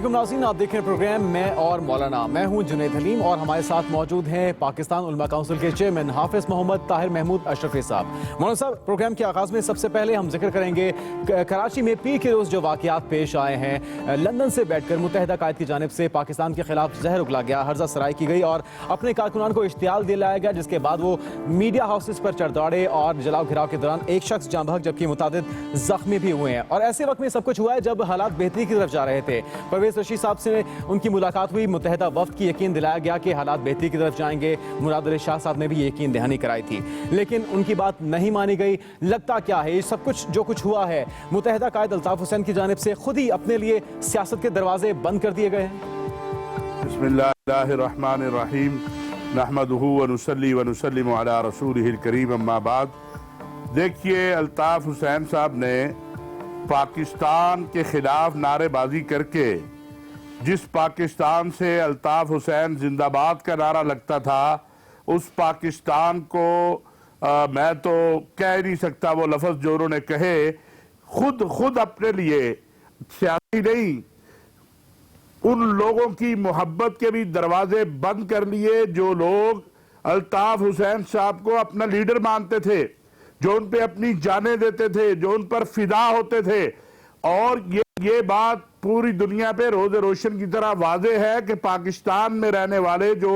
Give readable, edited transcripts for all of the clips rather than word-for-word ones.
علیکم ناظرین، آپ دیکھ رہے ہیں پروگرام میں اور مولانا۔ میں ہوں جنید حلیم اور ہمارے ساتھ موجود ہیں پاکستان علماء کونسل کے چیئرمین حافظ محمد طاہر محمود اشرفی صاحب۔ مولانا صاحب، پروگرام کے آغاز میں سب سے پہلے ہم ذکر کریں گے کراچی میں پیر کے روز جو واقعات پیش آئے ہیں۔ لندن سے بیٹھ کر متحدہ قائد کی جانب سے پاکستان کے خلاف زہر اگلا گیا، ہرزہ سرائی کی گئی اور اپنے کارکنان کو اشتعال دلایا گیا، جس کے بعد وہ میڈیا ہاؤسز پر چڑھ دوڑے اور جلاؤ گھراؤ کے دوران ایک شخص جاں بحق جبکہ متعدد زخمی بھی ہوئے ہیں۔ اور ایسے وقت میں سب کچھ ہوا ہے جب حالات بہتری کی طرف جا رہے تھے۔ پرویز رشید صاحب سے ان کی ملاقات ہوئی، متحدہ وفد کی یقین دلایا گیا کہ حالات بہتری کی طرف جائیں گے۔ مراد علی شاہ صاحب نے بھی یقین دہانی کرائی تھی، لیکن ان کی بات نہیں مانی گئی۔ لگتا کیا ہے یہ سب کچھ جو کچھ ہوا ہے، متحدہ قائد الطاف حسین کی جانب سے خود ہی اپنے لیے سیاست کے دروازے بند کر دیے گئے ہیں؟ بسم اللہ الرحمن الرحیم، نحمدہ ونصلی ونسلم علی رسولہ الکریم، اما بعد۔ دیکھیے، الطاف حسین صاحب نے پاکستان کے خلاف نعرے بازی کر کے جس پاکستان سے الطاف حسین زندہ باد کا نعرہ لگتا تھا، اس پاکستان کو میں تو کہہ نہیں سکتا وہ لفظ جو انہوں نے کہے، خود اپنے لیے سیاسی نہیں، ان لوگوں کی محبت کے بھی دروازے بند کر لیے جو لوگ الطاف حسین صاحب کو اپنا لیڈر مانتے تھے، جو ان پہ اپنی جانیں دیتے تھے، جو ان پر فدا ہوتے تھے۔ اور یہ بات پوری دنیا پہ روز روشن کی طرح واضح ہے کہ پاکستان میں رہنے والے جو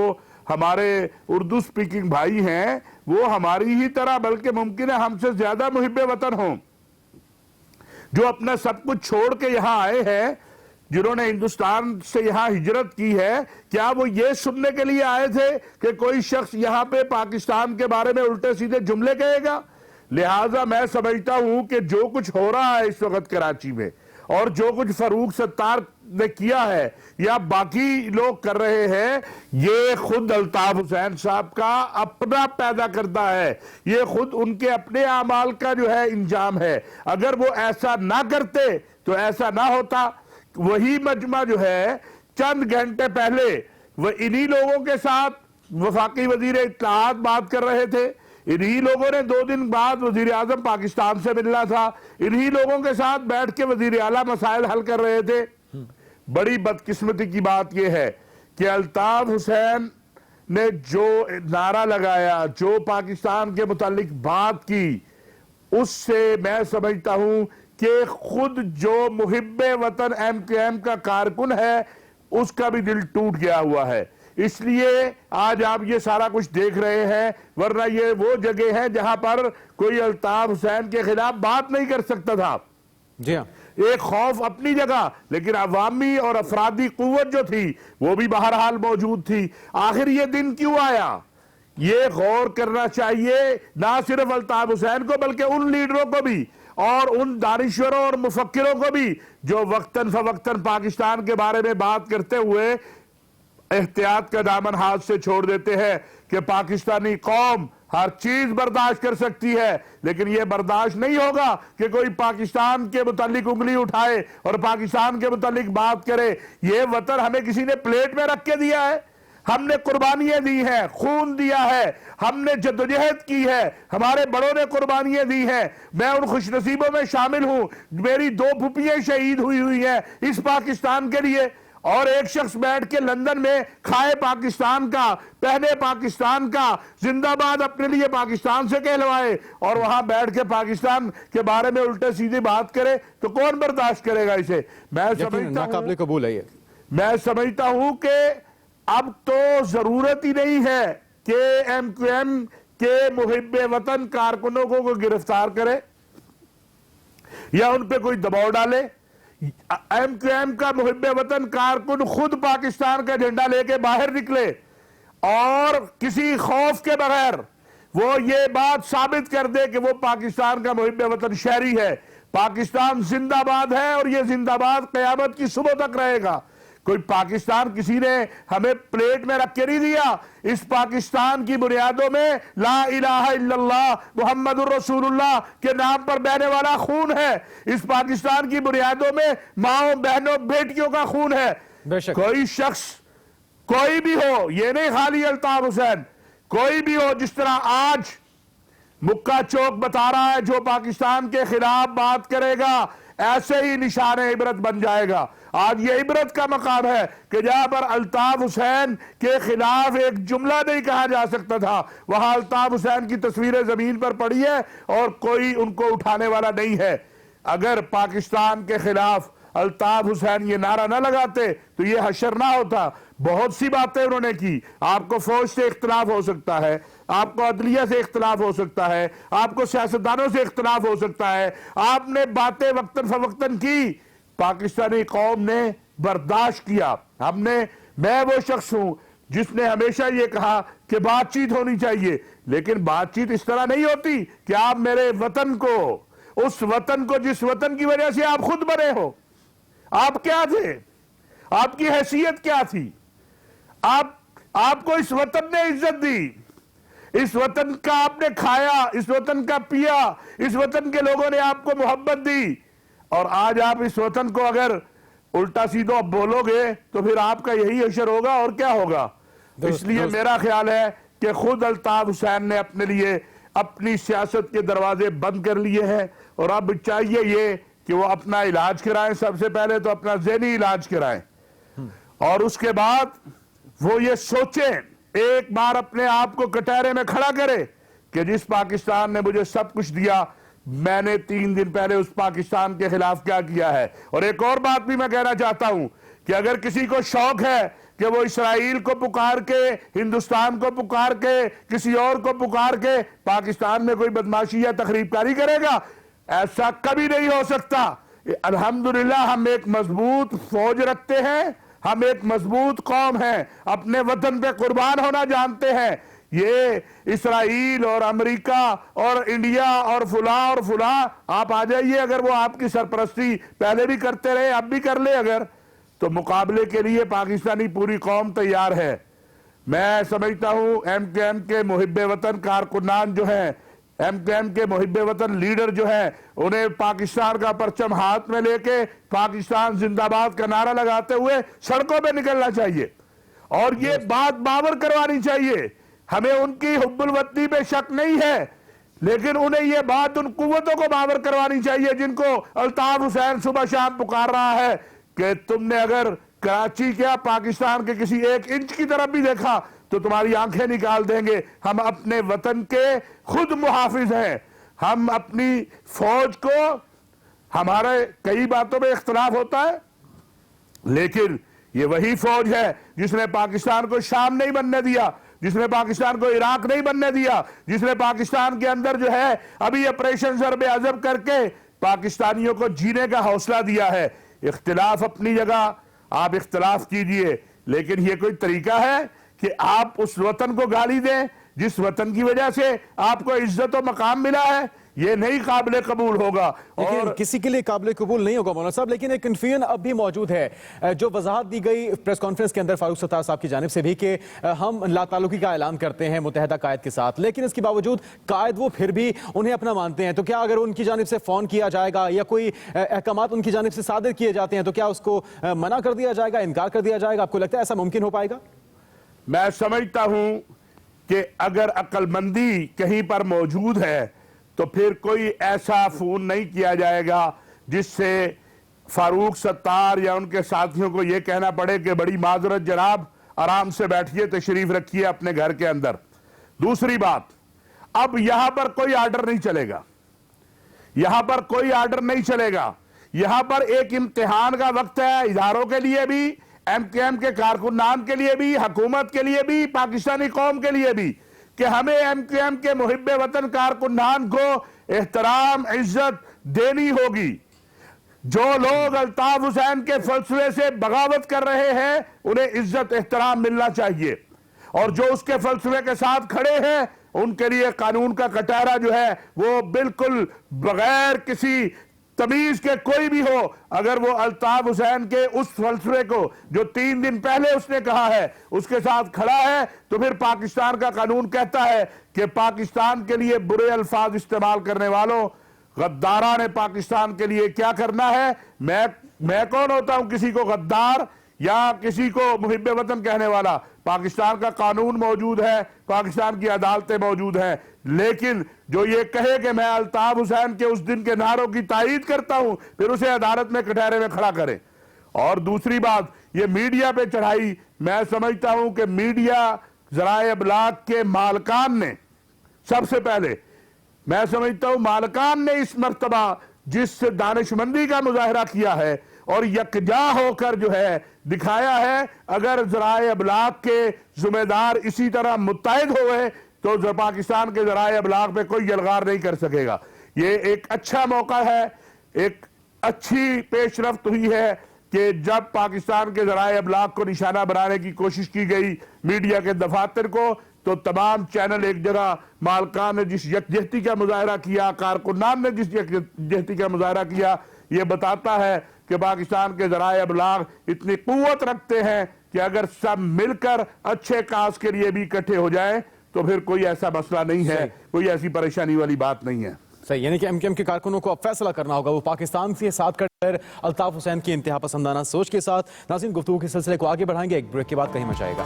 ہمارے اردو سپیکنگ بھائی ہیں، وہ ہماری ہی طرح بلکہ ممکن ہے ہم سے زیادہ محب وطن ہوں، جو اپنا سب کچھ چھوڑ کے یہاں آئے ہیں، جنہوں نے ہندوستان سے یہاں ہجرت کی ہے۔ کیا وہ یہ سننے کے لیے آئے تھے کہ کوئی شخص یہاں پہ پاکستان کے بارے میں الٹے سیدھے جملے کہے گا؟ لہٰذا میں سمجھتا ہوں کہ جو کچھ ہو رہا ہے اس وقت کراچی میں، اور جو کچھ فاروق ستار نے کیا ہے یا باقی لوگ کر رہے ہیں، یہ خود الطاف حسین صاحب کا اپنا پیدا کردہ ہے، یہ خود ان کے اپنے اعمال کا جو ہے انجام ہے۔ اگر وہ ایسا نہ کرتے تو ایسا نہ ہوتا۔ وہی مجمع جو ہے چند گھنٹے پہلے وہ انہی لوگوں کے ساتھ وفاقی وزیر اطلاعات بات کر رہے تھے، انہی لوگوں نے 2 دن بعد وزیر اعظم پاکستان سے ملنا تھا، انہی لوگوں کے ساتھ بیٹھ کے وزیر اعلیٰ مسائل حل کر رہے تھے۔ بڑی بدقسمتی کی بات یہ ہے کہ الطاف حسین نے جو نعرہ لگایا، جو پاکستان کے متعلق بات کی، اس سے میں سمجھتا ہوں کہ خود جو محب وطن ایم کیو ایم کا کارکن ہے، اس کا بھی دل ٹوٹ گیا ہوا ہے۔ اس لیے آج آپ یہ سارا کچھ دیکھ رہے ہیں، ورنہ یہ وہ جگہ ہے جہاں پر کوئی الطاف حسین کے خلاف بات نہیں کر سکتا تھا۔ جی ہاں، ایک خوف اپنی جگہ، لیکن عوامی اور افرادی قوت جو تھی وہ بھی بہرحال موجود تھی۔ آخر یہ دن کیوں آیا؟ یہ غور کرنا چاہیے نہ صرف الطاف حسین کو بلکہ ان لیڈروں کو بھی اور ان دانشوروں اور مفکروں کو بھی جو وقتاً فوقتاً پاکستان کے بارے میں بات کرتے ہوئے احتیاط کا دامن ہاتھ سے چھوڑ دیتے ہیں کہ پاکستانی قوم ہر چیز برداشت کر سکتی ہے، لیکن یہ برداشت نہیں ہوگا کہ کوئی پاکستان کے متعلق انگلی اٹھائے اور پاکستان کے متعلق بات کرے۔ یہ وطن ہمیں کسی نے پلیٹ میں رکھ کے دیا ہے، ہم نے قربانیاں دی ہیں، خون دیا ہے، ہم نے جدوجہد کی ہے، ہمارے بڑوں نے قربانیاں دی ہیں۔ میں ان خوش نصیبوں میں شامل ہوں، میری 2 پھوپھیاں شہید ہوئی ہیں اس پاکستان کے لیے، اور ایک شخص بیٹھ کے لندن میں کھائے پاکستان کا، پہنے پاکستان کا، زندہ باد اپنے لیے پاکستان سے کہلوائے، اور وہاں بیٹھ کے پاکستان کے بارے میں الٹے سیدھی بات کرے تو کون برداشت کرے گا اسے؟ ناقابل قبول ہے یہ۔ میں سمجھتا ہوں کہ اب تو ضرورت ہی نہیں ہے کہ ایم کیو ایم کے محب وطن کارکنوں کو کوئی گرفتار کرے یا ان پہ کوئی دباؤ ڈالے۔ ایم کیو ایم کا محب وطن کارکن خود پاکستان کا جھنڈا لے کے باہر نکلے اور کسی خوف کے بغیر وہ یہ بات ثابت کر دے کہ وہ پاکستان کا محب وطن شہری ہے۔ پاکستان زندہ باد ہے اور یہ زندہ باد قیامت کی صبح تک رہے گا۔ کوئی پاکستان کسی نے ہمیں پلیٹ میں رکھ کے نہیں دیا۔ اس پاکستان کی بنیادوں میں لا الہ الا اللہ محمد الرسول اللہ کے نام پر بہنے والا خون ہے۔ اس پاکستان کی بنیادوں میں ماؤں، بہنوں، بیٹیوں کا خون ہے۔ بے شک کوئی شخص، کوئی بھی ہو، یہ نہیں خالی الطاف حسین، کوئی بھی ہو، جس طرح آج مکہ چوک بتا رہا ہے، جو پاکستان کے خلاف بات کرے گا ایسے ہی نشان عبرت بن جائے گا۔ آج یہ عبرت کا مقام ہے کہ جہاں پر الطاف حسین کے خلاف ایک جملہ نہیں کہا جا سکتا تھا، وہاں الطاف حسین کی تصویریں زمین پر پڑی ہے اور کوئی ان کو اٹھانے والا نہیں ہے۔ اگر پاکستان کے خلاف الطاف حسین یہ نعرہ نہ لگاتے تو یہ حشر نہ ہوتا۔ بہت سی باتیں انہوں نے کی۔ آپ کو فوج سے اختلاف ہو سکتا ہے، آپ کو عدلیہ سے اختلاف ہو سکتا ہے، آپ کو سیاستدانوں سے اختلاف ہو سکتا ہے، آپ نے باتیں وقتاً فوقتاً کی، پاکستانی قوم نے برداشت کیا۔ میں وہ شخص ہوں جس نے ہمیشہ یہ کہا کہ بات چیت ہونی چاہیے، لیکن بات چیت اس طرح نہیں ہوتی کہ آپ میرے وطن کو، اس وطن کو جس وطن کی وجہ سے آپ خود بنے ہو، آپ کیا تھے، آپ کی حیثیت کیا تھی، آپ کو اس وطن نے عزت دی، اس وطن کا آپ نے کھایا، اس وطن کا پیا، اس وطن کے لوگوں نے آپ کو محبت دی، اور آج آپ اس وطن کو اگر الٹا سیدھا بولو گے تو پھر آپ کا یہی حشر ہوگا اور کیا ہوگا۔ اس لیے میرا خیال ہے کہ خود الطاف حسین نے اپنے لیے اپنی سیاست کے دروازے بند کر لیے ہیں، اور اب چاہیے یہ کہ وہ اپنا علاج کرائیں، سب سے پہلے تو اپنا ذہنی علاج کرائیں، اور اس کے بعد وہ یہ سوچیں، ایک بار اپنے آپ کو کٹہرے میں کھڑا کرے کہ جس پاکستان نے مجھے سب کچھ دیا، میں نے 3 دن پہلے اس پاکستان کے خلاف کیا کیا ہے۔ اور ایک اور بات بھی میں کہنا چاہتا ہوں کہ اگر کسی کو شوق ہے کہ وہ اسرائیل کو پکار کے، ہندوستان کو پکار کے، کسی اور کو پکار کے پاکستان میں کوئی بدماشی یا تخریب کاری کرے گا، ایسا کبھی نہیں ہو سکتا۔ الحمدللہ ہم ایک مضبوط فوج رکھتے ہیں، ہم ایک مضبوط قوم ہیں، اپنے وطن پہ قربان ہونا جانتے ہیں۔ یہ اسرائیل اور امریکہ اور انڈیا اور فلاں آپ آ جائیے، اگر وہ آپ کی سرپرستی پہلے بھی کرتے رہے اب بھی کر لے اگر، تو مقابلے کے لیے پاکستانی پوری قوم تیار ہے۔ میں سمجھتا ہوں ایم کیو ایم کے محب وطن کارکنان جو ہیں، ایم کیو ایم کے محب وطن لیڈر جو ہیں، انہیں پاکستان کا پرچم ہاتھ میں لے کے پاکستان زندہ باد کا نعرہ لگاتے ہوئے سڑکوں پہ نکلنا چاہیے، اور یہ بات باور کروانی چاہیے۔ ہمیں ان کی حب الوطنی پہ شک نہیں ہے، لیکن انہیں یہ بات ان قوتوں کو باور کروانی چاہیے جن کو الطاف حسین صبح شام پکار رہا ہے کہ تم نے اگر کراچی کیا پاکستان کے کسی 1 انچ کی طرف بھی دیکھا تو تمہاری آنکھیں نکال دیں گے۔ ہم اپنے وطن کے خود محافظ ہیں، ہم اپنی فوج کو، ہمارے کئی باتوں میں اختلاف ہوتا ہے لیکن یہ وہی فوج ہے جس نے پاکستان کو شام نہیں بننے دیا، جس نے پاکستان کو عراق نہیں بننے دیا، جس نے پاکستان کے اندر جو ہے ابھی آپریشن ضرب عضب کر کے پاکستانیوں کو جینے کا حوصلہ دیا ہے۔ اختلاف اپنی جگہ، آپ اختلاف کیجئے، لیکن یہ کوئی طریقہ ہے کہ آپ اس وطن کو گالی دیں جس وطن کی وجہ سے آپ کو عزت و مقام ملا ہے؟ یہ نہیں قابل قبول ہوگا، اور کسی کے لیے قابل قبول نہیں ہوگا مولانا صاحب۔ لیکن ایک کنفیوژن اب بھی موجود ہے، جو وضاحت دی گئی پریس کانفرنس کے اندر فاروق ستار صاحب کی جانب سے بھی کہ ہم لا تعلقی کا اعلان کرتے ہیں متحدہ قائد کے ساتھ، لیکن اس کے باوجود قائد وہ پھر بھی انہیں اپنا مانتے ہیں، تو کیا اگر ان کی جانب سے فون کیا جائے گا یا کوئی احکامات ان کی جانب سے صادر کیے جاتے ہیں تو کیا اس کو منع کر دیا جائے گا، انکار کر دیا جائے گا؟ آپ کو لگتا ہے ایسا ممکن ہو پائے گا؟ میں سمجھتا ہوں کہ اگر عقل مندی کہیں پر موجود ہے تو پھر کوئی ایسا فون نہیں کیا جائے گا جس سے فاروق ستار یا ان کے ساتھیوں کو یہ کہنا پڑے کہ بڑی معذرت جناب، آرام سے بیٹھیے، تشریف رکھیے اپنے گھر کے اندر۔ دوسری بات، اب یہاں پر کوئی آرڈر نہیں چلے گا، یہاں پر کوئی آرڈر نہیں چلے گا، یہاں پر ایک امتحان کا وقت ہے اداروں کے لیے بھی، ایم کیو ایم کے کارکنان کے لیے بھی، حکومت کے لیے بھی، پاکستانی قوم کے لیے بھی، کہ ہمیں ایم کیو ایم کے محب وطن کارکنان کو احترام عزت دینی ہوگی۔ جو لوگ الطاف حسین کے فلسفے سے بغاوت کر رہے ہیں انہیں عزت احترام ملنا چاہیے، اور جو اس کے فلسفے کے ساتھ کھڑے ہیں ان کے لیے قانون کا کٹہرا جو ہے وہ بالکل بغیر کسی تمیز کے کوئی بھی ہو، اگر وہ الطاف حسین کے اس فلسفے کو جو 3 دن پہلے اس نے کہا ہے اس کے ساتھ کھڑا ہے تو پھر پاکستان کا قانون کہتا ہے کہ پاکستان کے لیے برے الفاظ استعمال کرنے والوں، غداران پاکستان کے لیے کیا کرنا ہے۔ میں کون ہوتا ہوں کسی کو غدار یا کسی کو محب وطن کہنے والا؟ پاکستان کا قانون موجود ہے، پاکستان کی عدالتیں موجود ہیں، لیکن جو یہ کہے کہ میں الطاف حسین کے اس دن کے نعروں کی تائید کرتا ہوں پھر اسے عدالت میں کٹہرے میں کھڑا کریں۔ اور دوسری بات یہ میڈیا پہ چڑھائی، میں سمجھتا ہوں کہ میڈیا ذرائع ابلاغ کے مالکان نے سب سے پہلے، میں سمجھتا ہوں مالکان نے اس مرتبہ جس دانشمندی کا مظاہرہ کیا ہے اور یکجا ہو کر جو ہے دکھایا ہے، اگر ذرائع ابلاغ کے ذمہ دار اسی طرح متحد ہوئے تو پاکستان کے ذرائع ابلاغ پہ کوئی یلغار نہیں کر سکے گا۔ یہ ایک اچھا موقع ہے، ایک اچھی پیش رفت ہوئی ہے کہ جب پاکستان کے ذرائع ابلاغ کو نشانہ بنانے کی کوشش کی گئی میڈیا کے دفاتر کو، تو تمام چینل ایک جگہ مالکان نے جس یکجہتی کا مظاہرہ کیا، کارکنان نے جس یکجہتی کا مظاہرہ کیا، یہ بتاتا ہے کہ پاکستان کے ذرائع ابلاغ اتنی قوت رکھتے ہیں کہ اگر سب مل کر اچھے کاز کے لیے بھی اکٹھے ہو جائیں تو پھر کوئی ایسا مسئلہ نہیں ہے، کوئی ایسی پریشانی والی بات نہیں ہے۔ صحیح، یعنی کہ ایم کیو ایم کے کارکنوں کو اب فیصلہ کرنا ہوگا، وہ پاکستان سے ساتھ کر الطاف حسین کی انتہا پسندانہ سوچ کے ساتھ۔ ناظرین، گفتگو کے سلسلے کو آگے بڑھائیں گے، ایک بریک کے بعد کہیں مچائے گا۔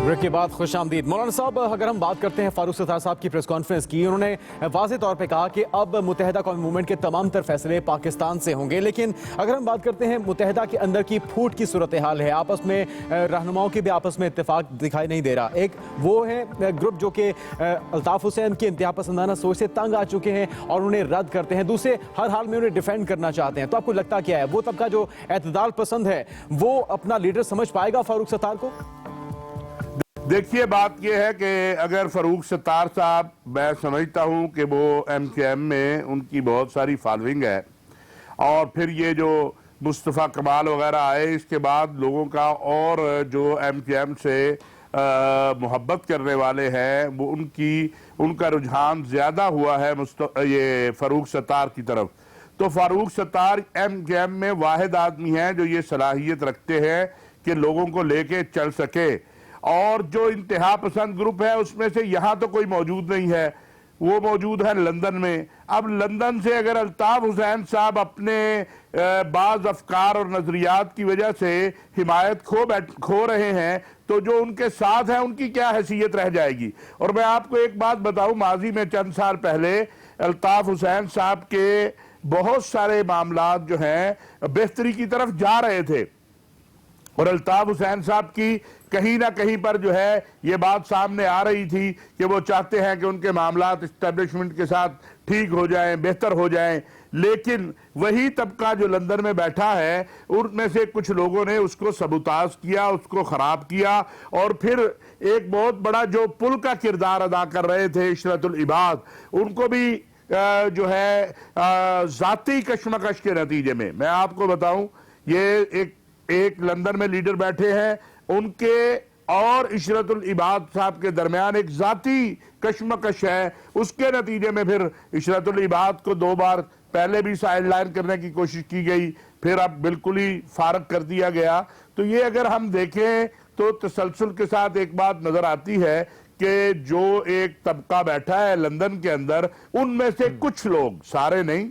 بریک کے بعد خوش آمدید۔ مولانا صاحب، اگر ہم بات کرتے ہیں فاروق ستار صاحب کی پریس کانفرنس کی، انہوں نے واضح طور پہ کہا کہ اب متحدہ قومی موومنٹ کے تمام تر فیصلے پاکستان سے ہوں گے، لیکن اگر ہم بات کرتے ہیں متحدہ کے اندر کی پھوٹ کی صورتحال ہے، آپس میں رہنماؤں کے بھی آپس میں اتفاق دکھائی نہیں دے رہا۔ ایک وہ ہے گروپ جو کہ الطاف حسین کی انتہا پسندانہ سوچ سے تنگ آ چکے ہیں اور انہیں رد کرتے ہیں، دوسرے ہر حال میں انہیں ڈیفینڈ کرنا چاہتے ہیں۔ تو آپ کو لگتا کیا ہے، وہ طبقہ جو اعتدال پسند ہے وہ اپنا لیڈر سمجھ پائے گا فاروق ستار کو؟ دیکھیے، بات یہ ہے کہ اگر فاروق ستار صاحب، میں سمجھتا ہوں کہ وہ ایم کیو ایم میں ان کی بہت ساری فالوئنگ ہے، اور پھر یہ جو مصطفیٰ کمال وغیرہ آئے اس کے بعد لوگوں کا، اور جو ایم کیو ایم سے محبت کرنے والے ہیں وہ ان کا رجحان زیادہ ہوا ہے یہ فاروق ستار کی طرف۔ تو Farooq Sattar M Q M میں واحد آدمی ہیں جو یہ صلاحیت رکھتے ہیں کہ لوگوں کو لے کے چل سکے، اور جو انتہا پسند گروپ ہے اس میں سے یہاں تو کوئی موجود نہیں ہے، وہ موجود ہے لندن میں۔ اب لندن سے اگر الطاف حسین صاحب اپنے بعض افکار اور نظریات کی وجہ سے حمایت کھو رہے ہیں تو جو ان کے ساتھ ہیں ان کی کیا حیثیت رہ جائے گی؟ اور میں آپ کو ایک بات بتاؤں، ماضی میں چند سال پہلے الطاف حسین صاحب کے بہت سارے معاملات جو ہیں بہتری کی طرف جا رہے تھے، اور الطاف حسین صاحب کی کہیں نہ کہیں پر جو ہے یہ بات سامنے آ رہی تھی کہ وہ چاہتے ہیں کہ ان کے معاملات اسٹیبلشمنٹ کے ساتھ ٹھیک ہو جائیں، بہتر ہو جائیں، لیکن وہی طبقہ جو لندن میں بیٹھا ہے ان میں سے کچھ لوگوں نے اس کو سبوتاژ کیا، اس کو خراب کیا، اور پھر ایک بہت بڑا جو پل کا کردار ادا کر رہے تھے عشرت العباد، ان کو بھی جو ہے ذاتی کشمکش کے نتیجے میں آپ کو بتاؤں، یہ ایک لندن میں لیڈر بیٹھے ہیں، ان کے اور عشرت العباد صاحب کے درمیان ایک ذاتی کشمکش ہے، اس کے نتیجے میں پھر عشرت العباد کو 2 بار پہلے بھی سائیڈ لائن کرنے کی کوشش کی گئی، پھر اب بالکل ہی فارغ کر دیا گیا۔ تو یہ اگر ہم دیکھیں تو تسلسل کے ساتھ ایک بات نظر آتی ہے کہ جو ایک طبقہ بیٹھا ہے لندن کے اندر، ان میں سے کچھ لوگ، سارے نہیں،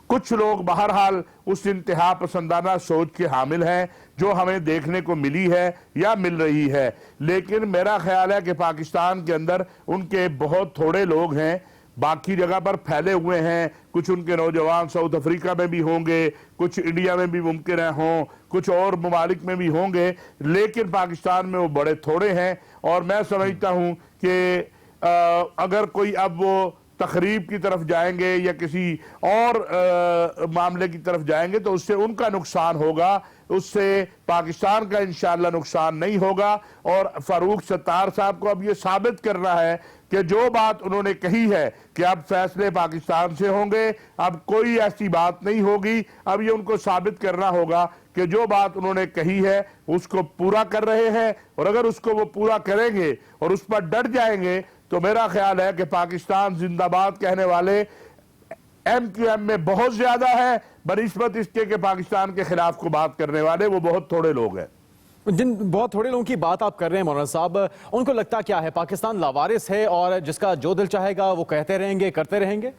کچھ لوگ بہرحال اس انتہا پسندانہ سوچ کے حامل ہیں جو ہمیں دیکھنے کو ملی ہے یا مل رہی ہے، لیکن میرا خیال ہے کہ پاکستان کے اندر ان کے بہت تھوڑے لوگ ہیں، باقی جگہ پر پھیلے ہوئے ہیں، کچھ ان کے نوجوان ساؤتھ افریقہ میں بھی ہوں گے، کچھ انڈیا میں بھی ممکن ہوں، کچھ اور ممالک میں بھی ہوں گے، لیکن پاکستان میں وہ بڑے تھوڑے ہیں، اور میں سمجھتا ہوں کہ اگر کوئی اب وہ تخریب کی طرف جائیں گے یا کسی اور معاملے کی طرف جائیں گے تو اس سے ان کا نقصان ہوگا، اس سے پاکستان کا انشاءاللہ نقصان نہیں ہوگا۔ اور فاروق ستار صاحب کو اب یہ ثابت کرنا ہے کہ جو بات انہوں نے کہی ہے کہ اب فیصلے پاکستان سے ہوں گے، اب کوئی ایسی بات نہیں ہوگی، اب یہ ان کو ثابت کرنا ہوگا کہ جو بات انہوں نے کہی ہے اس کو پورا کر رہے ہیں، اور اگر اس کو وہ پورا کریں گے اور اس پر ڈٹ جائیں گے تو میرا خیال ہے کہ پاکستان زندہ باد کہنے والے ایم کیو ایم میں بہت زیادہ ہے، بنسبت اس کے کہ پاکستان کے خلاف کو بات کرنے والے وہ بہت تھوڑے لوگ ہیں۔ جن بہت تھوڑے لوگوں کی بات آپ کر رہے ہیں مولانا صاحب، ان کو لگتا کیا ہے پاکستان لاوارث ہے اور جس کا جو دل چاہے گا وہ کہتے رہیں گے، کرتے رہیں گے؟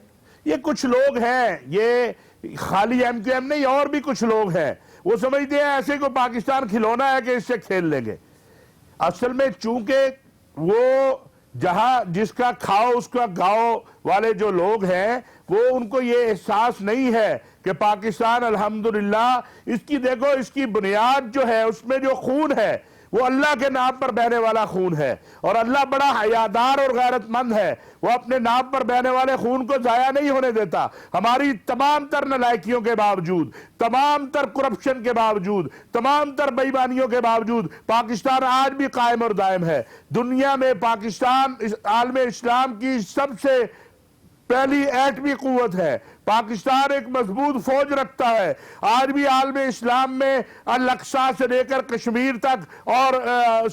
یہ کچھ لوگ ہیں، یہ خالی ایم کیو ایم نہیں، اور بھی کچھ لوگ ہیں، وہ سمجھتے ہیں ایسے کو پاکستان کھلونا ہے کہ اس سے کھیل لیں گے۔ اصل میں چونکہ وہ جہاں جس کا کھاؤ اس کا گاؤ والے جو لوگ ہیں وہ ان کو یہ احساس نہیں ہے کہ پاکستان الحمدللہ اس کی دیکھو اس کی بنیاد جو ہے اس میں جو خون ہے وہ اللہ کے نام پر بہنے والا خون ہے، اور اللہ بڑا حیادار اور غیرت مند ہے، وہ اپنے نام پر بہنے والے خون کو ضائع نہیں ہونے دیتا۔ ہماری تمام تر نالائکیوں کے باوجود، تمام تر کرپشن کے باوجود، تمام تر بے ایمانیوں کے باوجود پاکستان آج بھی قائم اور دائم ہے۔ دنیا میں پاکستان عالم اسلام کی سب سے پہلی ایٹمی قوت ہے۔ پاکستان ایک مضبوط فوج رکھتا ہے۔ آج بھی عالم اسلام میں الاقصی سے لے کر کشمیر تک اور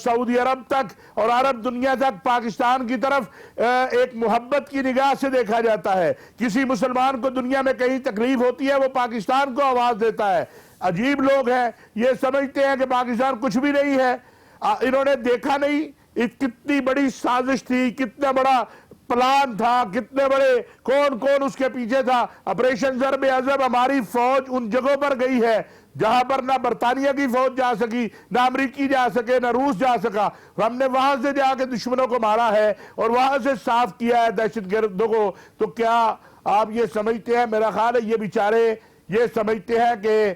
سعودی عرب تک اور عرب دنیا تک پاکستان کی طرف ایک محبت کی نگاہ سے دیکھا جاتا ہے۔ کسی مسلمان کو دنیا میں کہیں تکلیف ہوتی ہے وہ پاکستان کو آواز دیتا ہے۔ عجیب لوگ ہیں، یہ سمجھتے ہیں کہ پاکستان کچھ بھی نہیں ہے۔ انہوں نے دیکھا نہیں کتنی بڑی سازش تھی، کتنا بڑا پلان تھا، کتنے بڑے کون اس کے پیچھے تھا۔ آپریشن ضرب عضب ہماری فوج ان جگہوں پر گئی ہے جہاں پر نہ برطانیہ کی فوج جا سکی، نہ امریکی جا سکے، نہ روس جا سکا۔ ہم نے وہاں سے جا کے دشمنوں کو مارا ہے اور وہاں سے صاف کیا ہے دہشت گردوں کو۔ تو کیا آپ یہ سمجھتے ہیں، میرا خیال ہے یہ بیچارے یہ سمجھتے ہیں کہ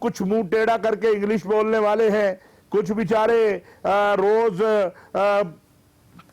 کچھ منہ ٹیڑھا کر کے انگلش بولنے والے ہیں، کچھ بیچارے روز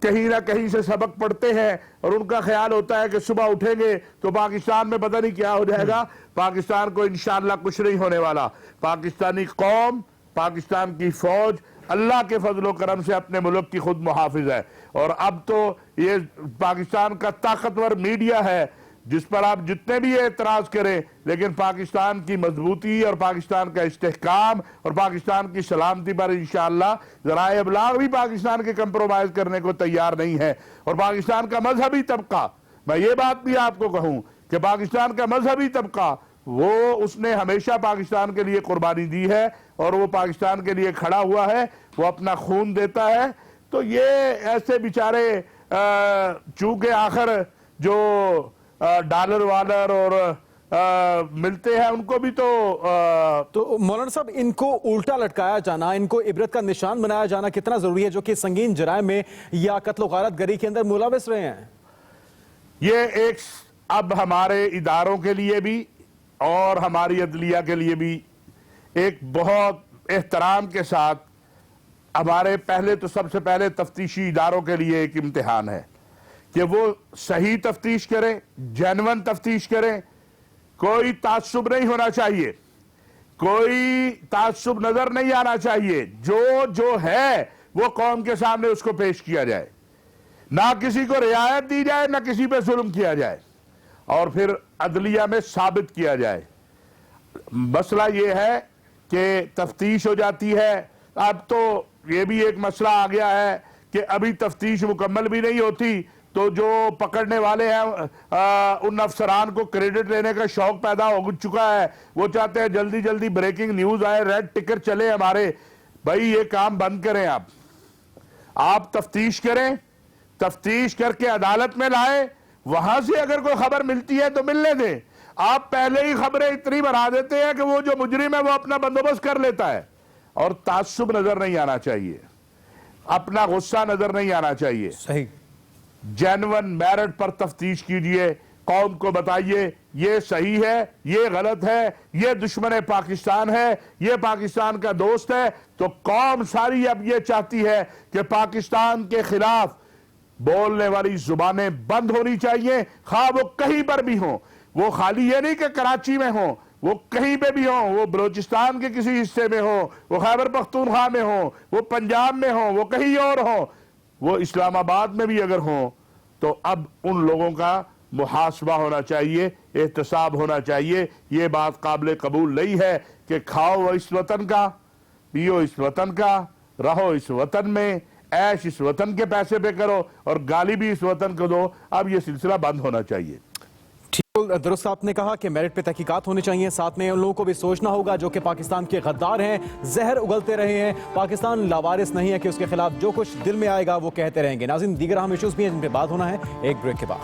کہیں نہ کہیں سے سبق پڑھتے ہیں اور ان کا خیال ہوتا ہے کہ صبح اٹھیں گے تو پاکستان میں پتہ نہیں کیا ہو جائے گا۔ پاکستان کو انشاءاللہ کچھ نہیں ہونے والا۔ پاکستانی قوم، پاکستان کی فوج اللہ کے فضل و کرم سے اپنے ملک کی خود محافظ ہے، اور اب تو یہ پاکستان کا طاقتور میڈیا ہے جس پر آپ جتنے بھی اعتراض کریں، لیکن پاکستان کی مضبوطی اور پاکستان کا استحکام اور پاکستان کی سلامتی پر انشاءاللہ ذرائع ابلاغ بھی پاکستان کے کمپرومائز کرنے کو تیار نہیں ہے۔ اور پاکستان کا مذہبی طبقہ، میں یہ بات بھی آپ کو کہوں کہ پاکستان کا مذہبی طبقہ اس نے ہمیشہ پاکستان کے لیے قربانی دی ہے اور وہ پاکستان کے لیے کھڑا ہوا ہے، وہ اپنا خون دیتا ہے۔ تو یہ ایسے بیچارے چونکہ آخر جو ڈالر والر اور ملتے ہیں ان کو بھی تو مولانا صاحب ان کو الٹا لٹکایا جانا، ان کو عبرت کا نشان بنایا جانا کتنا ضروری ہے جو کہ سنگین جرائم میں یا قتل و غارت گری کے اندر ملوث رہے ہیں؟ یہ ایک اب ہمارے اداروں کے لیے بھی اور ہماری عدلیہ کے لیے بھی ایک بہت احترام کے ساتھ ہمارے پہلے تو سب سے پہلے تفتیشی اداروں کے لیے ایک امتحان ہے کہ وہ صحیح تفتیش کریں، جینون تفتیش کریں۔ کوئی تعصب نہیں ہونا چاہیے، کوئی تعصب نظر نہیں آنا چاہیے، جو ہے وہ قوم کے سامنے اس کو پیش کیا جائے، نہ کسی کو رعایت دی جائے، نہ کسی پہ ظلم کیا جائے، اور پھر عدلیہ میں ثابت کیا جائے۔ مسئلہ یہ ہے کہ تفتیش ہو جاتی ہے، اب تو یہ بھی ایک مسئلہ آ گیا ہے کہ ابھی تفتیش مکمل بھی نہیں ہوتی تو جو پکڑنے والے ہیں ان افسران کو کریڈٹ لینے کا شوق پیدا ہو چکا ہے، وہ چاہتے ہیں جلدی جلدی بریکنگ نیوز آئے، ریڈ ٹکر چلے ہمارے۔ بھائی یہ کام بند کریں، آپ تفتیش کریں، تفتیش کر کے عدالت میں لائیں، وہاں سے اگر کوئی خبر ملتی ہے تو ملنے دیں۔ آپ پہلے ہی خبریں اتنی بنا دیتے ہیں کہ وہ جو مجرم ہے وہ اپنا بندوبست کر لیتا ہے، اور تعصب نظر نہیں آنا چاہیے، اپنا غصہ نظر نہیں آنا چاہیے۔ صحیح، جینون میرٹ پر تفتیش کیجئے، قوم کو بتائیے یہ صحیح ہے، یہ غلط ہے، یہ دشمن پاکستان ہے، یہ پاکستان کا دوست ہے۔ تو قوم ساری اب یہ چاہتی ہے کہ پاکستان کے خلاف بولنے والی زبانیں بند ہونی چاہیے، خواہ وہ کہیں پر بھی ہوں، وہ خالی یہ نہیں کہ کراچی میں ہوں، وہ کہیں پہ بھی ہوں، وہ بلوچستان کے کسی حصے میں ہوں، وہ خیبر پختونخوا میں ہوں، وہ پنجاب میں ہوں، وہ کہیں اور ہوں، وہ اسلام آباد میں بھی اگر ہوں، تو اب ان لوگوں کا محاسبہ ہونا چاہیے، احتساب ہونا چاہیے۔ یہ بات قابل قبول نہیں ہے کہ کھاؤ اس وطن کا، پیو اس وطن کا، رہو اس وطن میں، عیش اس وطن کے پیسے پہ کرو اور گالی بھی اس وطن کو دو۔ اب یہ سلسلہ بند ہونا چاہیے۔ درست آپ نے کہا کہ میرٹ پہ تحقیقات ہونی چاہیے، ساتھ میں ان لوگوں کو بھی سوچنا ہوگا جو کہ پاکستان کے غدار ہیں، زہر اگلتے رہے ہیں۔ پاکستان لاوارث نہیں ہے کہ اس کے خلاف جو کچھ دل میں آئے گا وہ کہتے رہیں گے۔ ناظرین، دیگر اہم ایشوز بھی ہیں جن پہ بات ہونا ہے، ایک بریک کے بعد۔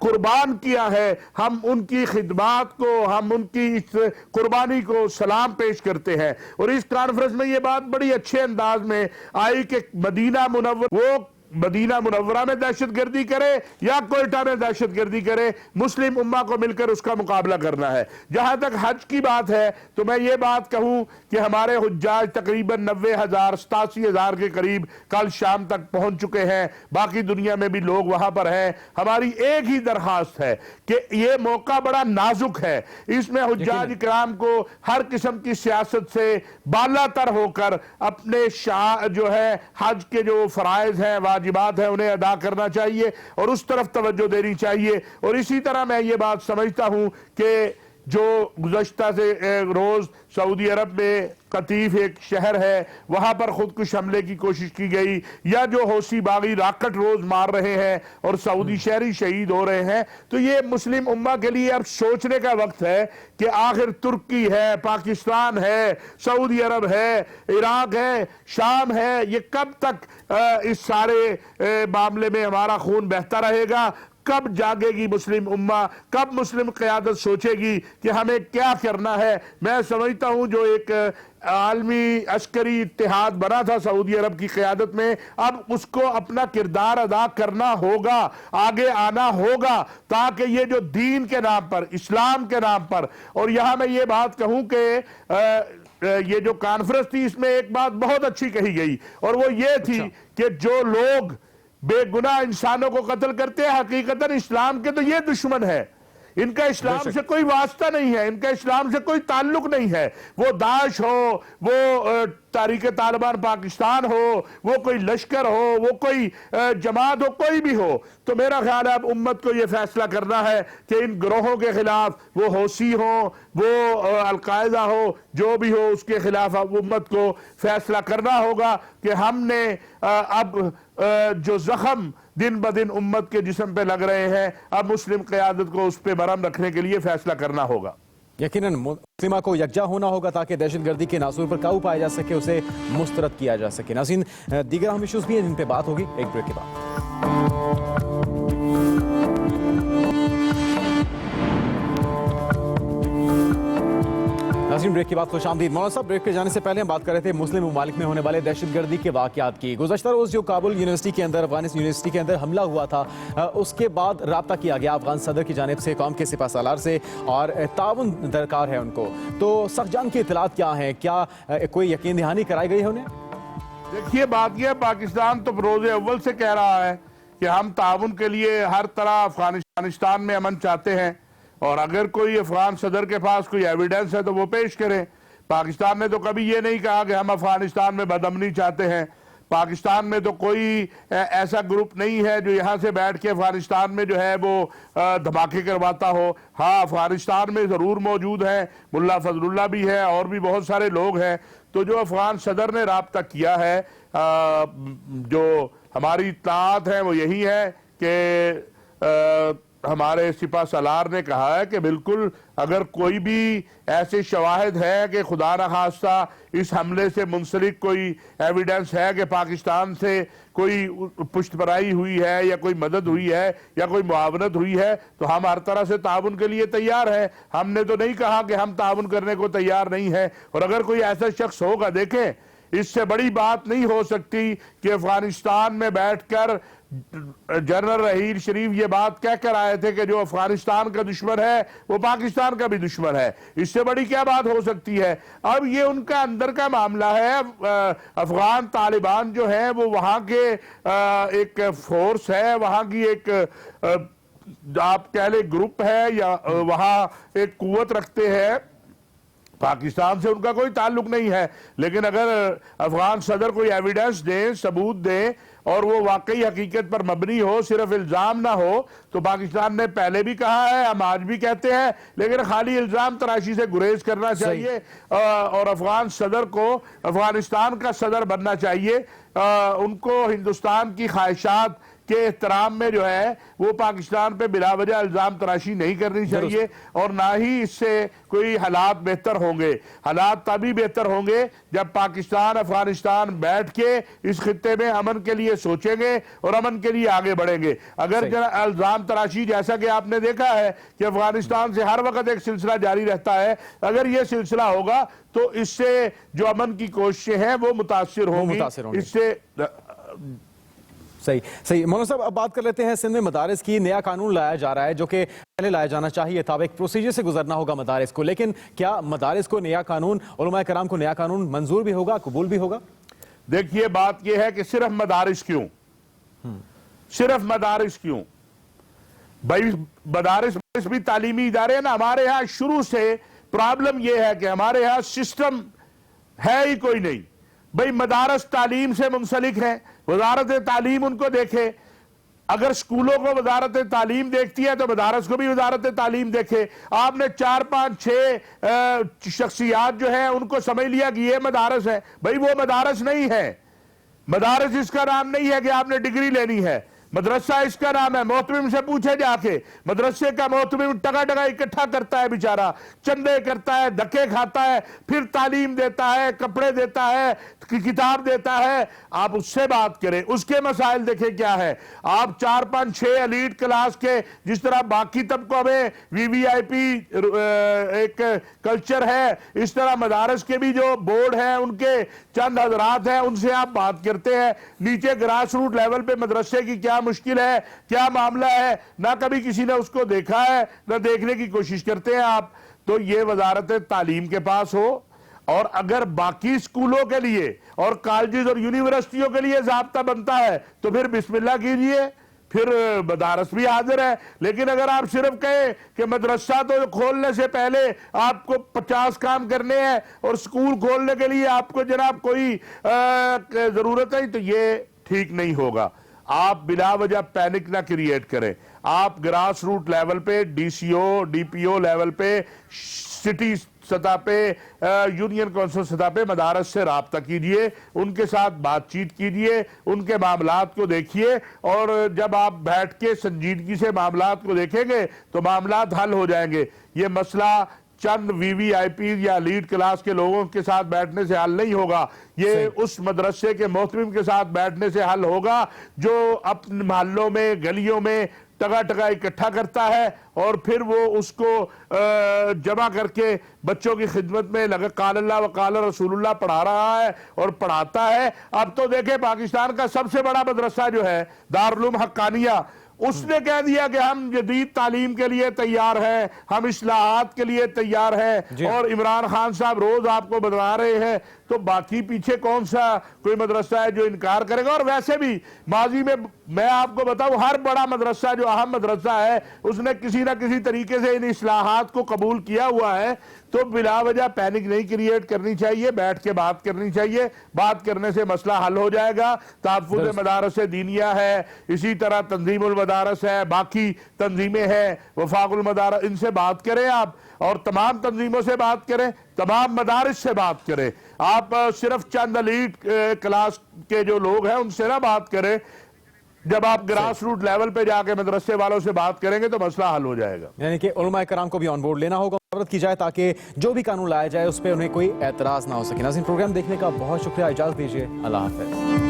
قربان کیا ہے، ہم ان کی خدمات کو، ہم ان کی اس قربانی کو سلام پیش کرتے ہیں۔ اور اس کانفرنس میں یہ بات بڑی اچھے انداز میں آئی کہ مدینہ منورہ میں دہشت گردی کرے یا کوئٹہ میں دہشت گردی کرے، مسلم امہ کو مل کر اس کا مقابلہ کرنا ہے۔ جہاں تک حج کی بات ہے تو میں یہ بات کہوں کہ ہمارے حجاج تقریباً 90,000 87,000 کے قریب کل شام تک پہنچ چکے ہیں، باقی دنیا میں بھی لوگ وہاں پر ہیں۔ ہماری ایک ہی درخواست ہے کہ یہ موقع بڑا نازک ہے، اس میں حجاج کرام کو ہر قسم کی سیاست سے بالا تر ہو کر اپنے جو ہے حج کے جو فرائض ہیں، واجبات ہیں، انہیں ادا کرنا چاہیے اور اس طرف توجہ دینی چاہیے۔ اور اسی طرح میں یہ بات سمجھتا ہوں کہ جو گزشتہ سے روز سعودی عرب میں قطیف ایک شہر ہے، وہاں پر خودکش حملے کی کوشش کی گئی، یا جو حوثی باغی راکٹ روز مار رہے ہیں اور سعودی شہری شہید ہو رہے ہیں، تو یہ مسلم امہ کے لیے اب سوچنے کا وقت ہے کہ آخر ترکی ہے، پاکستان ہے، سعودی عرب ہے، عراق ہے، شام ہے، یہ کب تک اس سارے معاملے میں ہمارا خون بہتا رہے گا؟ کب جاگے گی مسلم امہ؟ کب مسلم قیادت سوچے گی کہ ہمیں کیا کرنا ہے؟ میں سمجھتا ہوں جو ایک عالمی عسکری اتحاد بنا تھا سعودی عرب کی قیادت میں، اب اس کو اپنا کردار ادا کرنا ہوگا، آگے آنا ہوگا، تاکہ یہ جو دین کے نام پر، اسلام کے نام پر، اور یہاں میں یہ بات کہوں کہ یہ جو کانفرنس تھی اس میں ایک بات بہت اچھی کہی گئی، اور وہ یہ تھی کہ جو لوگ بے گناہ انسانوں کو قتل کرتے ہیں، حقیقتاً اسلام کے تو یہ دشمن ہے، ان کا اسلام سے کوئی واسطہ نہیں ہے، ان کا اسلام سے کوئی تعلق نہیں ہے، وہ داعش ہو، وہ تحریک طالبان پاکستان ہو، وہ کوئی لشکر ہو، وہ کوئی جماعت ہو، کوئی بھی ہو۔ تو میرا خیال ہے اب امت کو یہ فیصلہ کرنا ہے کہ ان گروہوں کے خلاف، وہ حوثی ہوں، وہ القاعدہ ہو، جو بھی ہو، اس کے خلاف اب امت کو فیصلہ کرنا ہوگا کہ ہم نے اب جو زخم دن بدن امت کے جسم پہ لگ رہے ہیں، اب مسلم قیادت کو اس پہ مرہم رکھنے کے لیے فیصلہ کرنا ہوگا۔ یقیناً مسلمہ کو یکجا ہونا ہوگا تاکہ دہشت گردی کے ناسور پر قابو پایا جا سکے، اسے مسترد کیا جا سکے۔ ناظرین، دیگر اہم ایشوز بھی ہیں جن پہ بات ہوگی ایک بریک کے بعد۔ ناظرین، بریک کے بعد خوش آمدید۔ مولانا صاحب، بریک پہ جانے سے پہلے ہم بات کر رہے تھے مسلم ممالک میں ہونے والے دہشت گردی کے واقعات کی۔ گزشتہ روز جو کابل یونیورسٹی کے اندر، افغان یونیورسٹی کے اندر حملہ ہوا تھا، اس کے بعد رابطہ کیا گیا افغان صدر کی جانب سے قوم کے سپہ سالار سے، اور تعاون درکار ہے ان کو۔ تو سخت جنگ کی اطلاعات کیا ہیں؟ کیا کوئی یقین دہانی کرائی گئی ہے انہیں؟ دیکھیے بات یہ، پاکستان تو روز اول سے کہہ رہا ہے کہ ہم تعاون کے لیے ہر طرح افغانستان میں امن چاہتے ہیں، اور اگر کوئی افغان صدر کے پاس کوئی ایویڈنس ہے تو وہ پیش کریں۔ پاکستان نے تو کبھی یہ نہیں کہا کہ ہم افغانستان میں بدامنی چاہتے ہیں۔ پاکستان میں تو کوئی ایسا گروپ نہیں ہے جو یہاں سے بیٹھ کے افغانستان میں جو ہے وہ دھماکے کرواتا ہو۔ ہاں، افغانستان میں ضرور موجود ہیں، ملا فضل اللہ بھی ہے، اور بھی بہت سارے لوگ ہیں۔ تو جو افغان صدر نے رابطہ کیا ہے، جو ہماری اطلاعات ہیں وہ یہی ہے کہ ہمارے سپہ سالار نے کہا ہے کہ بالکل اگر کوئی بھی ایسے شواہد ہے کہ خدا نخواستہ اس حملے سے منسلک کوئی ایویڈنس ہے کہ پاکستان سے کوئی پشت پرائی ہوئی ہے یا کوئی مدد ہوئی ہے یا کوئی معاونت ہوئی ہے، تو ہم ہر طرح سے تعاون کے لیے تیار ہیں۔ ہم نے تو نہیں کہا کہ ہم تعاون کرنے کو تیار نہیں ہیں، اور اگر کوئی ایسا شخص ہوگا، دیکھیں اس سے بڑی بات نہیں ہو سکتی کہ افغانستان میں بیٹھ کر جنرل رحیل شریف یہ بات کہہ کر آئے تھے کہ جو افغانستان کا دشمن ہے وہ پاکستان کا بھی دشمن ہے۔ اس سے بڑی کیا بات ہو سکتی ہے؟ اب یہ ان کا اندر کا معاملہ ہے۔ افغان طالبان جو ہے وہ وہاں کے ایک فورس ہے، وہاں کی ایک آپ کہہ لیں گروپ ہے، یا وہاں ایک قوت رکھتے ہیں۔ پاکستان سے ان کا کوئی تعلق نہیں ہے، لیکن اگر افغان صدر کوئی ایویڈنس دیں، ثبوت دیں، اور وہ واقعی حقیقت پر مبنی ہو، صرف الزام نہ ہو، تو پاکستان نے پہلے بھی کہا ہے، ہم آج بھی کہتے ہیں، لیکن خالی الزام تراشی سے گریز کرنا چاہیے، اور افغان صدر کو افغانستان کا صدر بننا چاہیے۔ ان کو ہندوستان کی خواہشات کے احترام میں جو ہے وہ پاکستان پہ بلا وجہ الزام تراشی نہیں کرنی چاہیے، اور نہ ہی اس سے کوئی حالات بہتر ہوں گے۔ حالات تبھی بہتر ہوں گے جب پاکستان افغانستان بیٹھ کے اس خطے میں امن کے لیے سوچیں گے اور امن کے لیے آگے بڑھیں گے۔ اگر الزام تراشی جیسا کہ آپ نے دیکھا ہے کہ افغانستان سے ہر وقت ایک سلسلہ جاری رہتا ہے، اگر یہ سلسلہ ہوگا تو اس سے جو امن کی کوششیں ہیں وہ متاثر ہوں گی۔ اس سے صحیح مولانا صاحب، اب بات کر لیتے ہیں سندھ میں مدارس کی۔ نیا قانون لایا جا رہا ہے جو کہ پہلے لایا جانا چاہیے تھا، ایک پروسیجر سے گزرنا ہوگا مدارس کو، لیکن کیا مدارس کو نیا قانون، علماء کرام کو نیا قانون منظور بھی ہوگا، قبول بھی ہوگا؟ دیکھیے بات یہ ہے کہ صرف مدارس کیوں، صرف مدارس کیوں بھائی، مدارس بھی تعلیمی ادارے ہیں نا۔ ہمارے ہاں شروع سے پرابلم یہ ہے کہ ہمارے ہاں سسٹم ہے ہی کوئی نہیں۔ بھائی مدارس تعلیم سے منسلک ہیں، وزارت تعلیم ان کو دیکھے۔ اگر سکولوں کو وزارت تعلیم دیکھتی ہے تو مدارس کو بھی وزارت تعلیم دیکھے۔ آپ نے 4 5 6 شخصیات جو ہیں ان کو سمجھ لیا کہ یہ مدارس ہے۔ بھائی وہ مدارس نہیں ہے، مدارس اس کا نام نہیں ہے کہ آپ نے ڈگری لینی ہے، مدرسہ اس کا نام ہے۔ محتمم سے پوچھے جا کے، مدرسے کا محتمم ٹگا اکٹھا کرتا ہے بیچارہ، چندے کرتا ہے، دھکے کھاتا ہے، پھر تعلیم دیتا ہے، کپڑے دیتا ہے، کتاب دیتا ہے۔ آپ اس سے بات کریں، اس کے مسائل دیکھیں کیا ہے۔ آپ 4 5 6 ایلیٹ کلاس کے، جس طرح باقی طبقوں میں VVIP ایک کلچر ہے، اس طرح مدارس کے بھی جو بورڈ ہیں ان کے چند حضرات ہیں، ان سے آپ بات کرتے ہیں۔ نیچے گراس روٹ لیول پہ مدرسے کی کیا مشکل ہے، کیا معاملہ ہے، نہ کبھی کسی نے اس کو دیکھا ہے، نہ دیکھنے کی کوشش کرتے ہیں آپ۔ تو یہ وزارت تعلیم کے پاس ہو، اور اگر باقی سکولوں کے لیے اور کالجز اور یونیورسٹیوں کے لیے ضابطہ بنتا ہے تو پھر بسم اللہ کیجئے، پھر مدارس بھی حاضر ہے۔ لیکن اگر آپ صرف کہیں کہ مدرسہ تو کھولنے سے پہلے آپ کو 50 کام کرنے ہیں اور سکول کھولنے کے لیے آپ کو جناب کوئی ضرورت ہے، تو یہ ٹھیک نہیں ہوگا۔ آپ بلا وجہ پینک نہ کریٹ کریں۔ آپ گراس روٹ لیول پہ، DCO DPO لیول پہ، سٹی سطح پہ، یونین کونسل سطح پہ مدارس سے رابطہ کیجئے، ان کے ساتھ بات چیت کیجئے، ان کے معاملات کو دیکھیے، اور جب آپ بیٹھ کے سنجیدگی سے معاملات کو دیکھیں گے تو معاملات حل ہو جائیں گے۔ یہ مسئلہ چند VVIP یا لیڈ کلاس کے لوگوں کے ساتھ بیٹھنے سے حل نہیں ہوگا، یہ اس مدرسے کے محتمم کے ساتھ بیٹھنے سے حل ہوگا جو اپنے محلوں میں، گلیوں میں ٹگا اکٹھا کرتا ہے، اور پھر وہ اس کو جمع کر کے بچوں کی خدمت میں لگا قال اللہ و قال رسول اللہ پڑھا رہا ہے اور پڑھاتا ہے۔ اب تو دیکھیں پاکستان کا سب سے بڑا مدرسہ جو ہے دارالعلوم حقانیہ، اس نے کہہ دیا کہ ہم جدید تعلیم کے لیے تیار ہیں، ہم اصلاحات کے لیے تیار ہیں، اور عمران خان صاحب روز آپ کو بتا رہے ہیں۔ تو باقی پیچھے کون سا کوئی مدرسہ ہے جو انکار کرے گا؟ اور ویسے بھی ماضی میں آپ کو بتاؤں، ہر بڑا مدرسہ جو اہم مدرسہ ہے اس نے کسی نہ کسی طریقے سے ان اصلاحات کو قبول کیا ہوا ہے۔ تو بلا وجہ پینک نہیں کریٹ کرنی چاہیے، بیٹھ کے بات کرنی چاہیے، بات کرنے سے مسئلہ حل ہو جائے گا۔ تحفظ مدارس دینیہ ہے، اسی طرح تنظیم المدارس ہے، باقی تنظیمیں ہیں، وفاق المدارس، ان سے بات کریں آپ، اور تمام تنظیموں سے بات کریں، تمام مدارس سے بات کریں۔ آپ صرف چند ایلیٹ کلاس کے جو لوگ ہیں ان سے نہ بات کریں۔ جب آپ گراس روٹ لیول پہ جا کے مدرسے والوں سے بات کریں گے تو مسئلہ حل ہو جائے گا۔ یعنی کہ علماء کرام کو بھی آن بورڈ لینا ہوگا، مدد کی جائے تاکہ جو بھی قانون لایا جائے اس پہ انہیں کوئی اعتراض نہ ہو سکے۔ ناظرین، پروگرام دیکھنے کا بہت شکریہ، اجازت دیجیے، اللہ حافظ۔